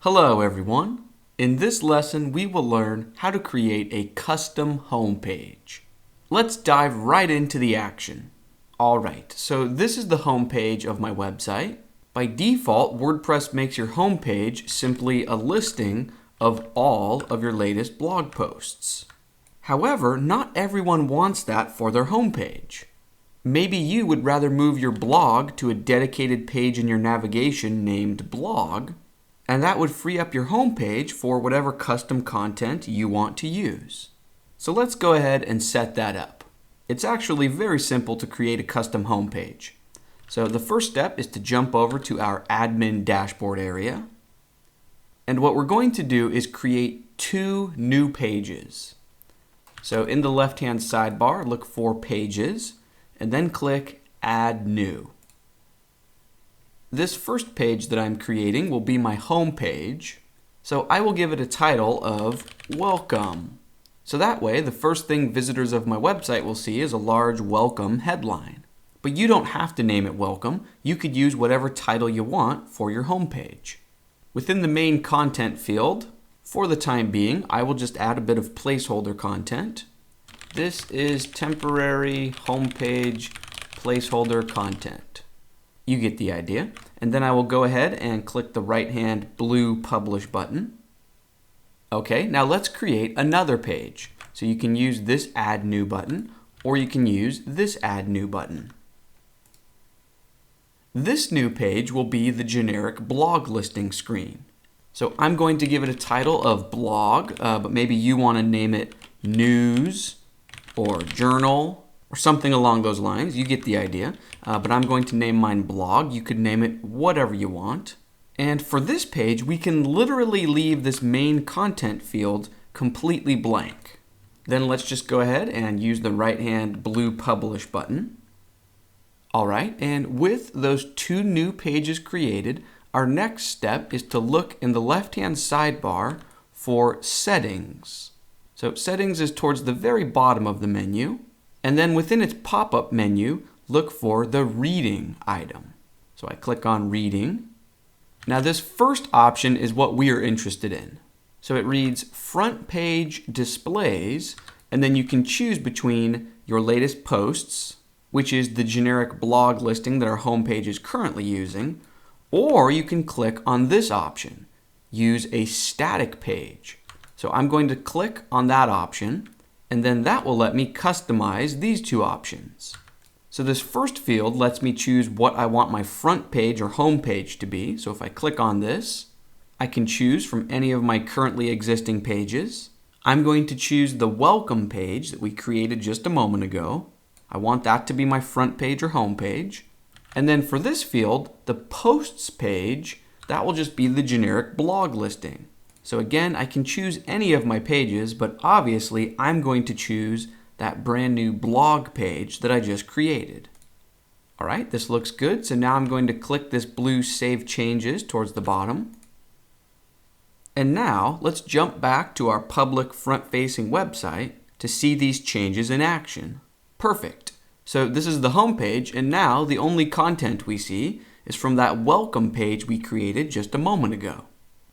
Hello everyone. In this lesson we will learn how to create a custom homepage. Let's dive right into the action. Alright, so this is the homepage of my website. By default, WordPress makes your homepage simply a listing of all of your latest blog posts. However, not everyone wants that for their homepage. Maybe you would rather move your blog to a dedicated page in your navigation named Blog, and that would free up your homepage for whatever custom content you want to use. So let's go ahead and set that up. It's actually very simple to create a custom homepage. So the first step is to jump over to our admin dashboard area. And what we're going to do is create two new pages. So in the left-hand sidebar, look for Pages, and then click Add New. This first page that I'm creating will be my home page, so I will give it a title of Welcome. So that way, the first thing visitors of my website will see is a large Welcome headline. But you don't have to name it Welcome. You could use whatever title you want for your home page. Within the main content field, for the time being, I will just add a bit of placeholder content. This is temporary homepage placeholder content. You get the idea. And then I will go ahead and click the right-hand blue Publish button. Okay, now let's create another page. So you can use this Add New button, or you can use this Add New button. This new page will be the generic blog listing screen. So I'm going to give it a title of Blog, but maybe you want to name it News or Journal, or something along those lines. You get the idea. But I'm going to name mine Blog. You could name it whatever you want. And for this page, we can literally leave this main content field completely blank. Then let's just go ahead and use the right-hand blue Publish button. All right, and with those two new pages created, our next step is to look in the left-hand sidebar for Settings. So Settings is towards the very bottom of the menu. And then within its pop-up menu, look for the Reading item. So I click on Reading. Now this first option is what we are interested in. So it reads Front Page Displays, and then you can choose between your latest posts, which is the generic blog listing that our homepage is currently using, or you can click on this option, Use a Static Page. So I'm going to click on that option, and then that will let me customize these two options. So this first field lets me choose what I want my front page or home page to be. So if I click on this, I can choose from any of my currently existing pages. I'm going to choose the welcome page that we created just a moment ago. I want that to be my front page or home page. And then for this field, the posts page, that will just be the generic blog listing. So again, I can choose any of my pages, but obviously I'm going to choose that brand new blog page that I just created. All right, this looks good. So now I'm going to click this blue Save Changes towards the bottom. And now let's jump back to our public front-facing website to see these changes in action. Perfect. So this is the home page, and now the only content we see is from that welcome page we created just a moment ago.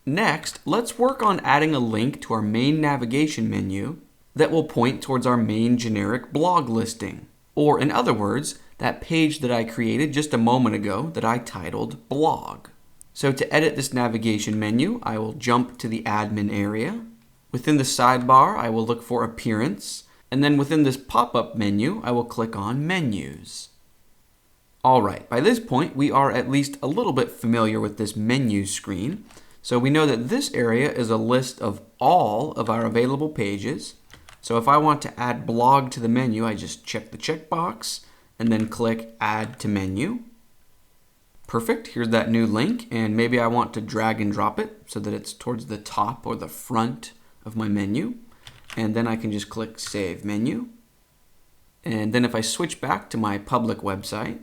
Next, let's work on adding a link to our main navigation menu that will point towards our main generic blog listing. Or in other words, that page that I created just a moment ago that I titled Blog. So to edit this navigation menu, I will jump to the admin area. Within the sidebar, I will look for Appearance. And then within this pop-up menu, I will click on Menus. All right, by this point, we are at least a little bit familiar with this menu screen. So we know that this area is a list of all of our available pages. So if I want to add blog to the menu, I just check the checkbox and then click Add to Menu. Perfect, here's that new link, and maybe I want to drag and drop it so that it's towards the top or the front of my menu. And then I can just click Save Menu. And then if I switch back to my public website,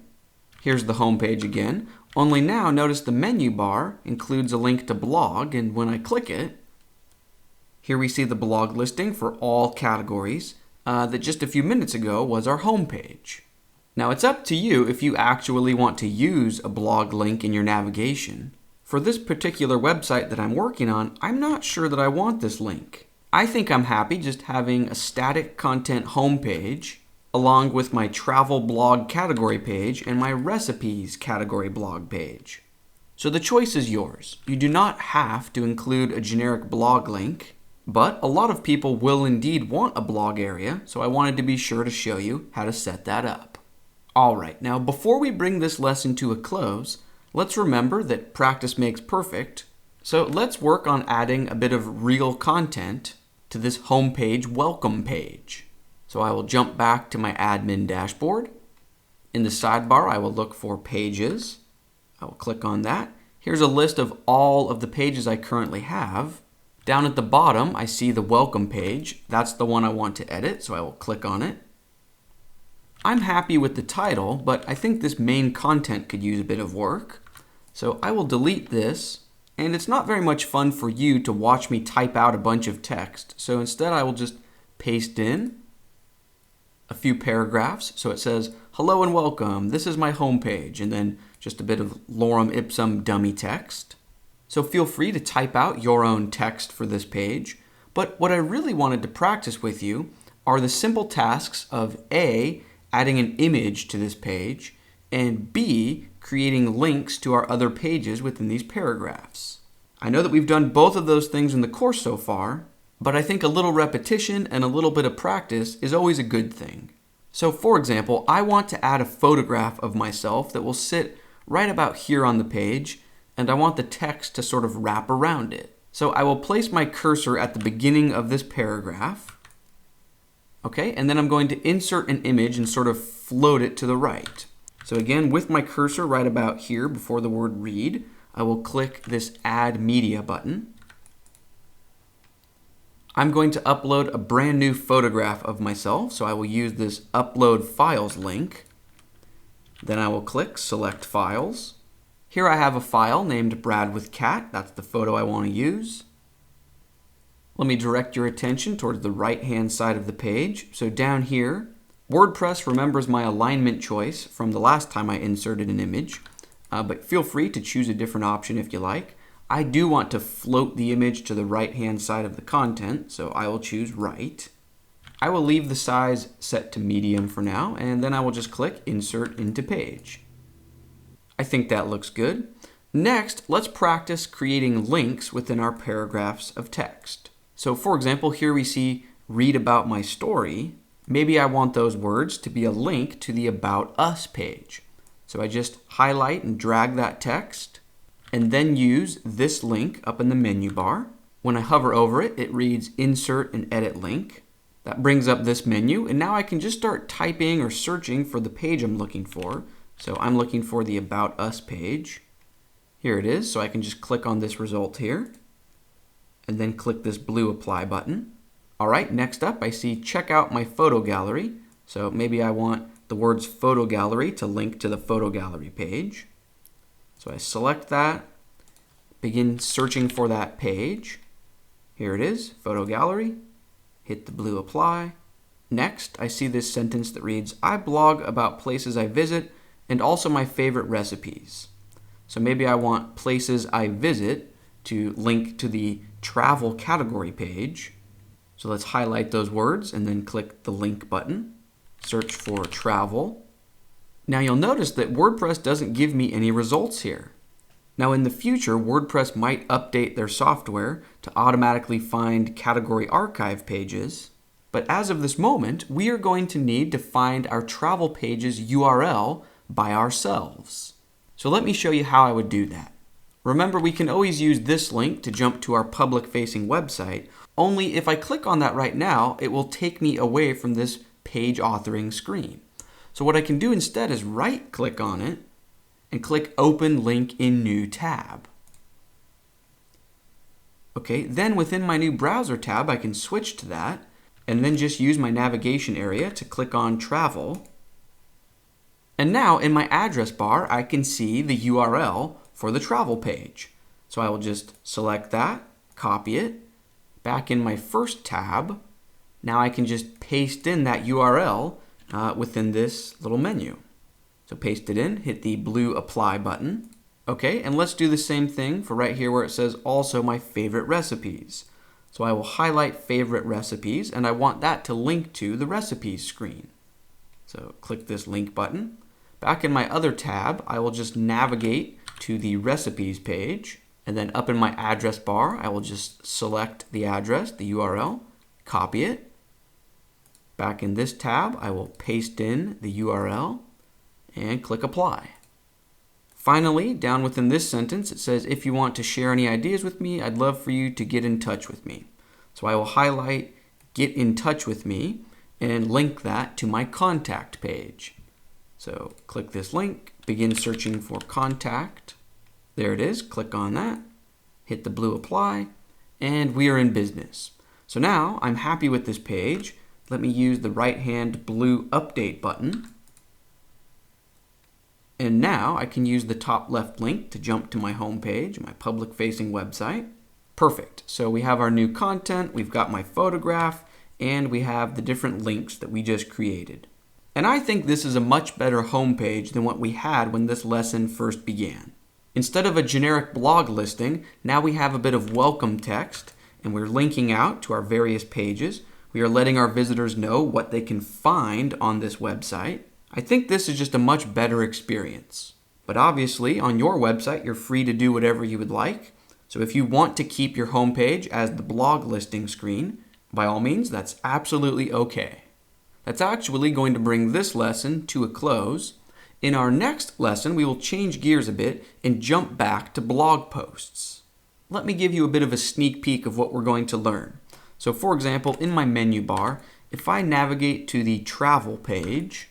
here's the home page again. Only now, notice the menu bar includes a link to blog, and when I click it, here we see the blog listing for all categories that just a few minutes ago was our home page. Now it's up to you if you actually want to use a blog link in your navigation. for this particular website that I'm working on, I'm not sure that I want this link. I think I'm happy just having a static content homepage along with my travel blog category page and my recipes category blog page. So the choice is yours. You do not have to include a generic blog link, but a lot of people will indeed want a blog area, so I wanted to be sure to show you how to set that up. Alright, now before we bring this lesson to a close, let's remember that practice makes perfect. So let's work on adding a bit of real content to this homepage welcome page. So I will jump back to my admin dashboard. In the sidebar, I will look for pages. I will click on that. Here's a list of all of the pages I currently have. Down at the bottom, I see the welcome page. That's the one I want to edit, so I will click on it. I'm happy with the title, but I think this main content could use a bit of work. So I will delete this, and it's not very much fun for you to watch me type out a bunch of text. So instead I will just paste in a few paragraphs. So it says, hello and welcome, this is my homepage, and then just a bit of lorem ipsum dummy text. So feel free to type out your own text for this page. But what I really wanted to practice with you are the simple tasks of A, adding an image to this page, and B, creating links to our other pages within these paragraphs. I know that we've done both of those things in the course so far, but I think a little repetition and a little bit of practice is always a good thing. So for example, I want to add a photograph of myself that will sit right about here on the page, and I want the text to sort of wrap around it. So I will place my cursor at the beginning of this paragraph. Okay, and then I'm going to insert an image and sort of float it to the right. So again, with my cursor right about here before the word read, I will click this Add Media button. I'm going to upload a brand new photograph of myself, so I will use this Upload Files link. Then I will click Select Files. Here I have a file named Brad with Cat. That's the photo I want to use. Let me direct your attention towards the right-hand side of the page. So down here, WordPress remembers my alignment choice from the last time I inserted an image, but feel free to choose a different option if you like. I do want to float the image to the right-hand side of the content, so I will choose right. I will leave the size set to medium for now, and then I will just click Insert into Page. I think that looks good. Next, let's practice creating links within our paragraphs of text. So for example, here we see read about my story. Maybe I want those words to be a link to the About Us page. So I just highlight and drag that text and then use this link up in the menu bar. When I hover over it, it reads Insert and Edit Link. That brings up this menu, and now I can just start typing or searching for the page I'm looking for. So I'm looking for the About Us page. Here it is, so I can just click on this result here and then click this blue Apply button. All right, next up I see Check Out My Photo Gallery. So maybe I want the words Photo Gallery to link to the Photo Gallery page. So I select that, begin searching for that page. Here it is, Photo Gallery. Hit the blue Apply. Next, I see this sentence that reads, I blog about places I visit and also my favorite recipes. So maybe I want places I visit to link to the travel category page. So let's highlight those words and then click the link button. Search for travel. Now you'll notice that WordPress doesn't give me any results here. Now in the future, WordPress might update their software to automatically find category archive pages. But as of this moment, we are going to need to find our travel page's URL by ourselves. So let me show you how I would do that. Remember, we can always use this link to jump to our public-facing website, only if I click on that right now, it will take me away from this page authoring screen. So what I can do instead is right-click on it and click Open Link in New Tab. Okay, then within my new browser tab, I can switch to that and then just use my navigation area to click on Travel. And now in my address bar, I can see the URL for the travel page. So I will just select that, copy it, back in my first tab. Now I can just paste in that URL within this little menu. So paste it in, hit the blue Apply button. Okay, and let's do the same thing for right here where it says also my favorite recipes. So I will highlight favorite recipes, and I want that to link to the recipes screen. So click this link button. Back in my other tab, I will just navigate to the recipes page, and then up in my address bar, I will just select the address, the URL, copy it. Back in this tab, I will paste in the URL and click apply. Finally, down within this sentence, it says, if you want to share any ideas with me, I'd love for you to get in touch with me. So I will highlight get in touch with me and link that to my contact page. So click this link, begin searching for contact. There it is, click on that, hit the blue apply, and we are in business. So now I'm happy with this page. Let me use the right-hand blue update button. And now I can use the top left link to jump to my home page, my public-facing website. Perfect. So we have our new content, we've got my photograph, and we have the different links that we just created. And I think this is a much better home page than what we had when this lesson first began. Instead of a generic blog listing, now we have a bit of welcome text, and we're linking out to our various pages. We are letting our visitors know what they can find on this website. I think this is just a much better experience. But obviously, on your website, you're free to do whatever you would like. So if you want to keep your homepage as the blog listing screen, by all means, that's absolutely okay. That's actually going to bring this lesson to a close. In our next lesson, we will change gears a bit and jump back to blog posts. Let me give you a bit of a sneak peek of what we're going to learn. So for example, in my menu bar, if I navigate to the travel page,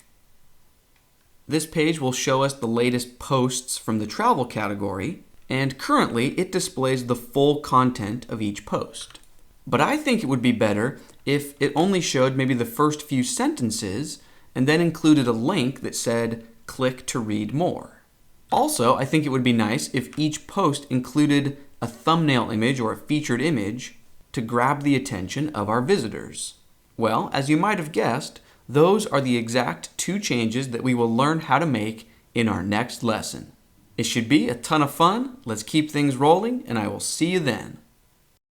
this page will show us the latest posts from the travel category, and currently it displays the full content of each post. But I think it would be better if it only showed maybe the first few sentences and then included a link that said, click to read more. Also, I think it would be nice if each post included a thumbnail image or a featured image to grab the attention of our visitors. Well, as you might have guessed, those are the exact two changes that we will learn how to make in our next lesson. It should be a ton of fun. Let's keep things rolling, and I will see you then.